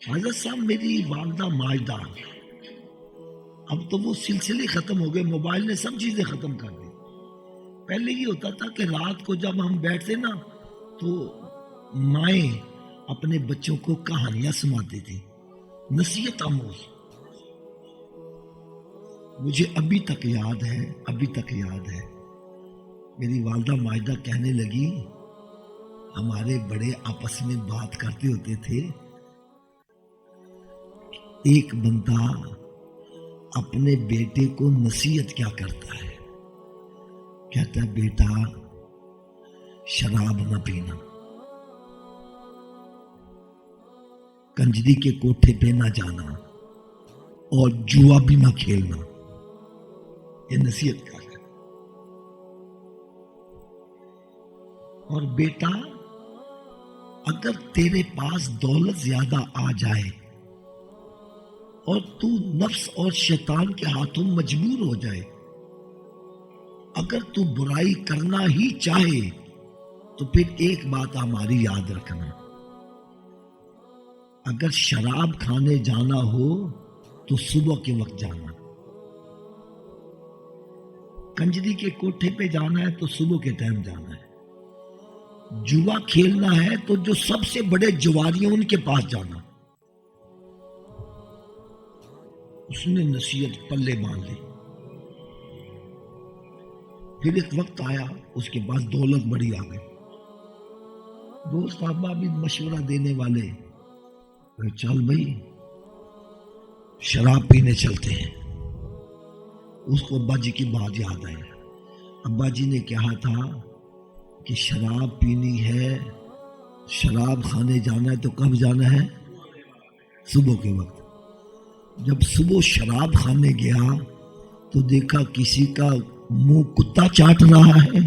حضرت صاحب میری والدہ ماجدہ، اب تو وہ سلسلے ختم ہو گئے، موبائل نے سب چیزیں ختم کر دی۔ پہلے یہ ہوتا تھا کہ رات کو جب ہم بیٹھتے نا تو مائیں اپنے بچوں کو کہانیاں سناتی تھی، نصیحت آموز۔ مجھے ابھی تک یاد ہے میری والدہ ماجدہ کہنے لگی، ہمارے بڑے آپس میں بات کرتے ہوتے تھے، ایک بندہ اپنے بیٹے کو نصیحت کیا کرتا ہے، کہتا ہے بیٹا شراب نہ پینا، کنجری کے کوٹھے پہ نہ جانا اور جوا بھی نہ کھیلنا۔ یہ نصیحت کر رہا ہے۔ اور بیٹا اگر تیرے پاس دولت زیادہ آ جائے اور تو نفس اور شیطان کے ہاتھوں مجبور ہو جائے، اگر تو برائی کرنا ہی چاہے تو پھر ایک بات ہماری یاد رکھنا، اگر شراب کھانے جانا ہو تو صبح کے وقت جانا، کنجری کے کوٹھے پہ جانا ہے تو صبح کے ٹائم جانا ہے، جوا کھیلنا ہے تو جو سب سے بڑے جواری ہیں ان کے پاس جانا۔ اس نے نصیحت پلے باندھ لی۔ پھر ایک وقت آیا اس کے پاس دولت بڑی آ گئی، دوست احباب بھی مشورہ دینے والے، چل بھائی شراب پینے چلتے ہیں۔ اس کو ابا جی کی بات یاد آئی، ابا جی نے کہا تھا کہ شراب پینی ہے، شراب کھانے جانا ہے تو کب جانا ہے؟ صبح کے وقت۔ جب صبح شراب کھانے گیا تو دیکھا کسی کا منہ کتا چاٹ رہا ہے،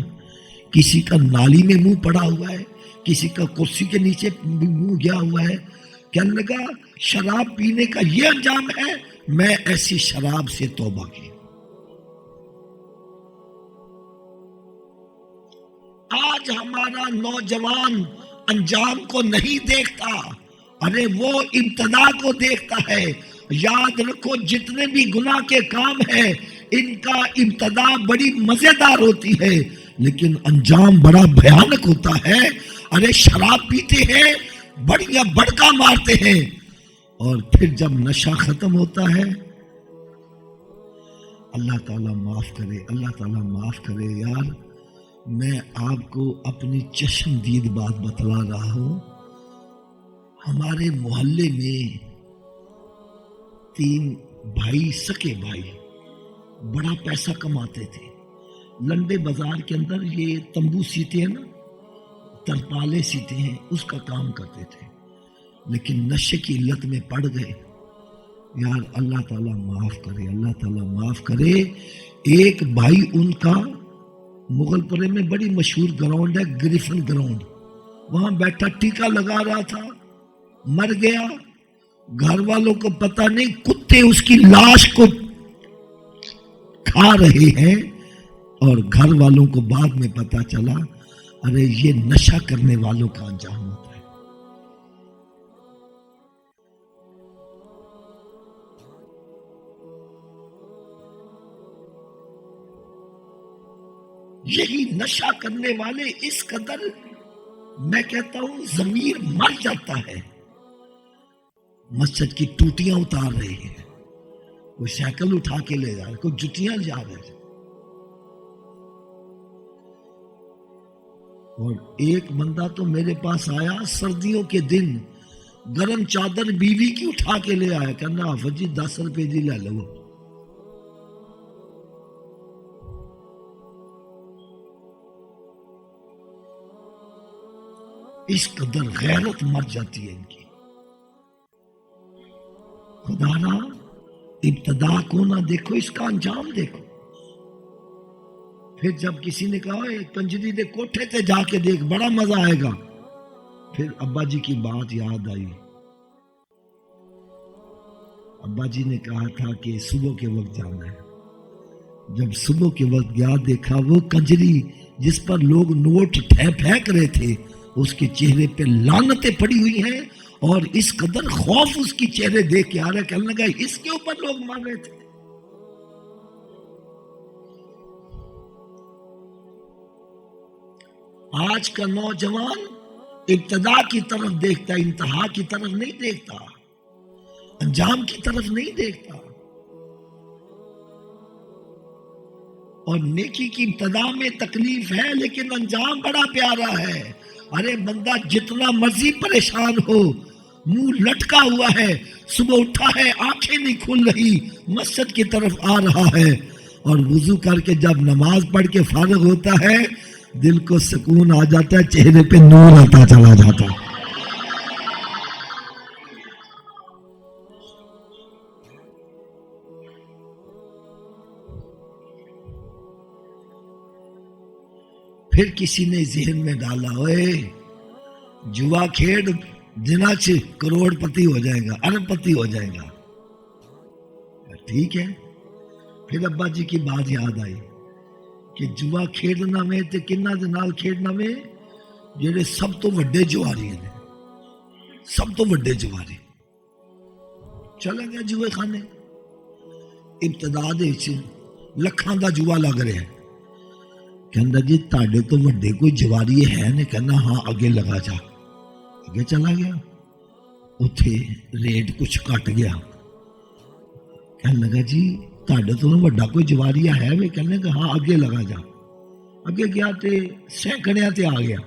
کسی کا نالی میں منہ پڑا ہوا ہے، کسی کا کرسی کے نیچے منہ گیا ہوا ہے۔ کہنے لگا شراب پینے کا یہ انجام ہے، میں ایسی شراب سے توبہ کی۔ آج ہمارا نوجوان انجام کو نہیں دیکھتا، ارے وہ ابتدا کو دیکھتا ہے۔ یاد رکھو جتنے بھی گناہ کے کام ہیں ان کا ابتدا بڑی مزیدار ہوتی ہے لیکن انجام بڑا بھیانک ہوتا ہے۔ ارے شراب پیتے ہیں، بڑیاں بڑکا مارتے ہیں، اور پھر جب نشہ ختم ہوتا ہے، اللہ تعالیٰ معاف کرے، اللہ تعالیٰ معاف کرے۔ یار میں آپ کو اپنی چشم دید بات بتلا رہا ہوں، ہمارے محلے میں 3 بھائی، سکے بھائی، بڑا پیسہ کماتے تھے۔ لنڈے بازار کے اندر یہ تمبو سیتے ہیں نا، ترپالے سیتے ہیں، اس کا کام کرتے تھے، لیکن نشے کی علت میں پڑ گئے۔ یار اللہ تعالیٰ معاف کرے، اللہ تعالیٰ معاف کرے۔ ایک بھائی ان کا مغل پورے میں بڑی مشہور گراؤنڈ ہے، گریفن گراؤنڈ، وہاں بیٹھا ٹیکا لگا رہا تھا، مر گیا۔ گھر والوں کو پتہ نہیں، کتے اس کی لاش کو کھا رہے ہیں، اور گھر والوں کو بعد میں پتہ چلا ارے یہ نشہ کرنے والوں کا انجام ہوتا ہے۔ یہی نشہ کرنے والے اس قدر، میں کہتا ہوں ضمیر مر جاتا ہے۔ مسجد کی ٹوٹیاں اتار رہے ہیں، کوئی سائیکل اٹھا کے لے جا رہے، کوئی جتیاں جا رہے، اور ایک بندہ تو میرے پاس آیا سردیوں کے دن، گرم چادر بیوی کی اٹھا کے لے آیا، کہنا حافظ جی 10 روپے جی لے لو۔ اس قدر غیرت مر جاتی ہے ان کی۔ خدا را ابتدا کو نہ دیکھو، اس کا انجام دیکھو۔ پھر جب کسی نے کہا کنجری دے کوٹھے تے جا کے دیکھ، بڑا مزہ آئے گا، پھر ابا جی کی بات یاد آئی۔ ابا جی نے کہا تھا کہ صبح کے وقت جانا ہے۔ جب صبح کے وقت گیا، دیکھا وہ کنجری جس پر لوگ نوٹ پھینک رہے تھے، اس کے چہرے پہ لعنتیں پڑی ہوئی ہیں اور اس قدر خوف اس کی چہرے دیکھ کے آ رہا ہے، کہنے لگا اس کے اوپر لوگ مار رہے تھے۔ آج کا نوجوان ابتدا کی طرف دیکھتا، انتہا کی طرف نہیں دیکھتا، انجام کی طرف نہیں دیکھتا۔ اور نیکی کی ابتدا میں تکلیف ہے لیکن انجام بڑا پیارا ہے۔ ارے بندہ جتنا مرضی پریشان ہو، منہ لٹکا ہوا ہے، صبح اٹھا ہے، آنکھیں نہیں کھل رہی، مسجد کی طرف آ رہا ہے، اور وضو کر کے جب نماز پڑھ کے فارغ ہوتا ہے، دل کو سکون آ جاتا ہے، چہرے پہ نور آتا چلا جاتا ہے۔ پھر کسی نے ذہن میں ڈالا، اوے جوا کھیڑ دنا چ کروڑ پتی ہو جائے گا، ارب پتی ہو جائے گا۔ ٹھیک ہے، پھر ابا جی کی بات یاد آئی کہ جوا کھیڑنا میں تے کنہ دے نال کھیڑنا میں جڑے سب تو وڈے جواری ہیں، سب تو وڈے جواری۔ چلا گیا جوے خانے، ابتدا دے وچ لکھاں دا جوا لگ رہا ہے، کہندا جی تاڑے تو وڈے کوئی جواری ہے نے، کہنا ہاں اگے لگا جا۔ اگے چلا گیا، اتھے ریٹ کچھ کٹ گیا، کہنے لگا جی تاڑے تو وڈا کوئی جواریا ہے وے، کہنے کہ ہاں اگے لگا جا۔ اگے گیا تے سینکڑیاں تے آ گیا،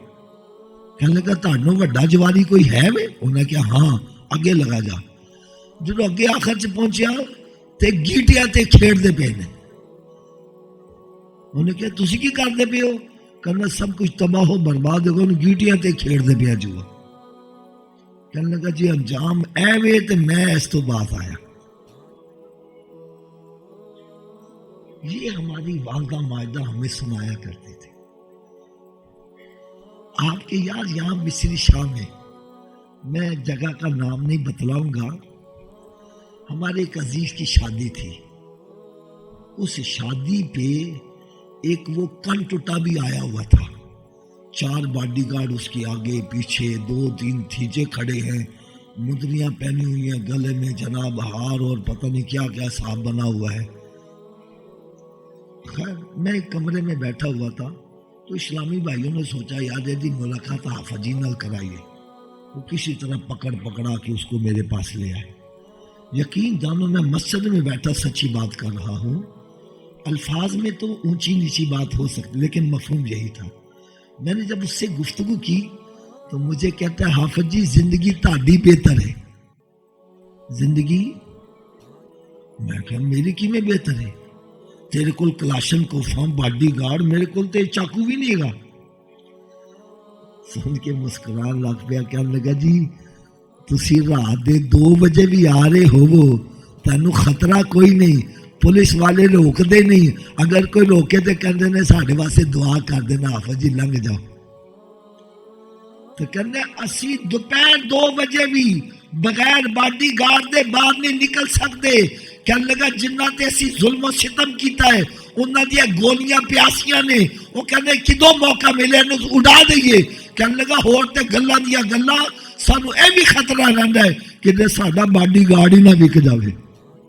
کہنے لگا تاڑنوں وڈا جواری کوئی ہے وے، انہیں کہا ہاں اگے لگا جا۔ جب اگے آخر چ پہنچیا تے گیٹیاں تے کھیڑ دے پے نے، انہیں کہا تسی کی کر دے پے ہو، کہنا سب کچھ تباہ و برباد ہو گیا، گیٹیاں تے کھیڑ دے پیا جوا۔ کہنے لگا جی انجام اے وے تے میں اس تو بات آیا۔ یہ ہماری والدہ ماجدہ ہمیں سنایا کرتے تھے۔ آپ کے یار یہاں مصری شاہ میں جگہ کا نام نہیں بتلاؤں گا، ہمارے ایک عزیز کی شادی تھی، اس شادی پہ ایک وہ کن ٹوٹا بھی آیا ہوا تھا، 4 باڈی گارڈ اس کے آگے پیچھے، 2-3 تھیچے کھڑے ہیں، مدریاں پہنی ہوئی ہیں گلے میں، جناب ہار اور پتہ نہیں کیا کیا صاحب بنا ہوا ہے۔ خیر میں ایک کمرے میں بیٹھا ہوا تھا تو اسلامی بھائیوں نے سوچا یاد ہے دی ملاقات حافظ جی نال کرائیے، وہ کسی طرح پکڑا کے اس کو میرے پاس لے آئے۔ یقین جانو میں مسجد میں بیٹھا سچی بات کر رہا ہوں، الفاظ میں تو اونچی نیچی بات ہو سکتی لیکن مفہوم یہی تھا۔ میں نے جب اس سے گفتگو کی تو مجھے کہتا ہے حافظ جی زندگی تہاڈی بہتر ہے۔ زندگی؟ میں کہا میری کی میں بہتر ہے؟ تیرے کول کلاشن کوفام باڈی گارڈ، میرے کول تے چاقو بھی نہیں گا۔ سن کے مسکران لگ پیا، کہنے لگا جی تسی رات دے 2 بجے بھی آ رہے ہو، تینوں خطرہ کوئی نہیں، پولیس والے روک دے نہیں، اگر کوئی روکے تو کہندے نے ساڈے واسطے دعا کر دینا حافظ جی لنگ جاؤ۔ تو کہنے اسی دوپہر 2 بجے بھی بغیر باڈی گارڈ دے باہر نہیں نکل سکتے۔ کہنے لگا جنہ تے اسی ظلم و ستم کیتا ہے انہاں دیا گولیاں پیاسیاں نے، وہ کہنے کدوں موقع ملے انہوں اڑا دئیے۔ کہنے لگا ہور تے گلاں دیا گلاں، سانو اے بھی خطرہ رہندا ہے کہ ساڈا باڈی گارڈ ہی نہ وک جاوے۔